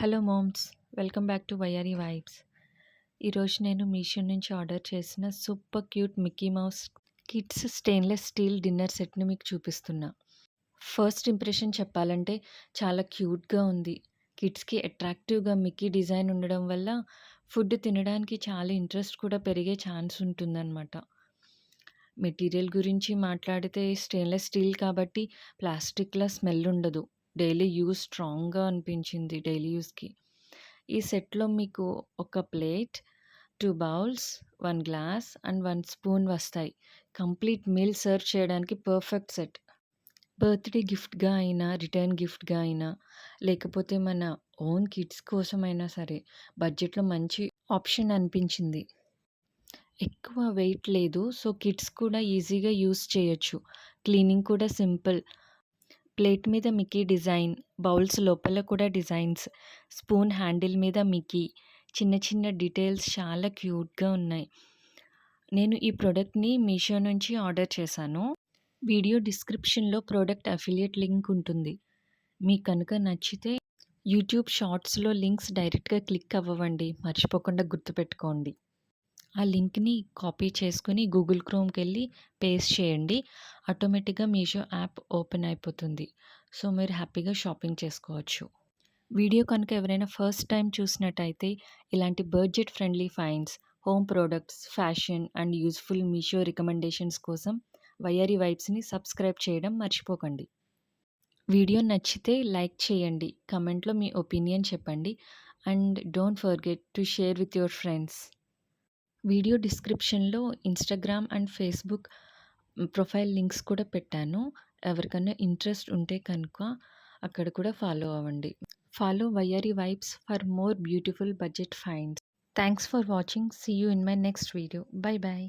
Hello moms, welcome back to YRE vibes. ఈరోజు నేను మీషో నుంచి ఆర్డర్ చేసిన super cute Mickey Mouse kids stainless steel dinner సెట్ని మీకు చూపిస్తున్నా. ఫస్ట్ ఇంప్రెషన్ చెప్పాలంటే చాలా క్యూట్గా ఉంది. కిడ్స్కి అట్రాక్టివ్గా మిక్కీ డిజైన్ ఉండడం వల్ల ఫుడ్ తినడానికి చాలా ఇంట్రెస్ట్ కూడా పెరిగే ఛాన్స్ ఉంటుందన్నమాట. మెటీరియల్ గురించి మాట్లాడితే స్టెయిన్లెస్ స్టీల్ కాబట్టి ప్లాస్టిక్‌లా స్మెల్ ఉండదు. డైలీ యూజ్ స్ట్రాంగ్‌గా అనిపించింది డైలీ యూజ్‌కి. ఈ సెట్‌లో మీకు ఒక plate, 2 bowls, 1 glass and 1 spoon వస్తాయి. కంప్లీట్ మీల్ సర్వ్ చేయడానికి పర్ఫెక్ట్ సెట్. బర్త్‌డే గిఫ్ట్‌గా అయినా, రిటర్న్ గిఫ్ట్‌గా అయినా, లేకపోతే మన ఓన్ కిడ్స్ కోసమైనా సరే బడ్జెట్‌లో మంచి ఆప్షన్ అనిపించింది. ఎక్కువ వెయిట్ లేదు. సో, కిడ్స్ కూడా ఈజీగా యూజ్ చేయొచ్చు. క్లీనింగ్ కూడా సింపుల్. ప్లేట్ మీద మిక్కీ డిజైన్, బౌల్స్ లోపల కూడా డిజైన్స్, స్పూన్ హ్యాండిల్ మీద మిక్కీ, చిన్న చిన్న డీటెయిల్స్ చాలా క్యూట్‌గా ఉన్నాయి. నేను ఈ ప్రొడక్ట్‌ని మీషో నుంచి ఆర్డర్ చేశాను. వీడియో డిస్క్రిప్షన్‌లో ప్రొడక్ట్ అఫిలియేట్ లింక్ ఉంటుంది. మీకు కనుక నచ్చితే యూట్యూబ్ షార్ట్స్‌లో లింక్స్ డైరెక్ట్‌గా క్లిక్ అవ్వవండి. మర్చిపోకుండా గుర్తుపెట్టుకోండి. ఆ లింక్‌ని కాపీ చేసుకొని గూగుల్ క్రోమ్‌కెళ్ళి పేస్ట్ చేయండి. ఆటోమేటిక్‌గా మీషో యాప్ ఓపెన్ అయిపోతుంది. సో, మీరు హ్యాపీగా షాపింగ్ చేసుకోవచ్చు. వీడియో కనుక ఎవరైనా ఫస్ట్ టైం చూసినట్టయితే ఇలాంటి budget friendly finds, home products, fashion and useful Meesho recommendations కోసం వైఆర్ఈ వైబ్స్‌ని సబ్స్క్రైబ్ చేయడం మర్చిపోకండి. వీడియో నచ్చితే లైక్ చేయండి. కామెంట్‌లో మీ ఒపీనియన్ చెప్పండి. And don't forget to share with your friends. Video డిస్క్రిప్షన్‌లో Instagram and Facebook profile links కూడా పెట్టాను. ఎవరికన్నా ఇంట్రెస్ట్ ఉంటే కనుక అక్కడ కూడా ఫాలో అవ్వండి. Follow YRE vibes for more beautiful budget finds. Thanks for watching. See you in my next video. Bye by.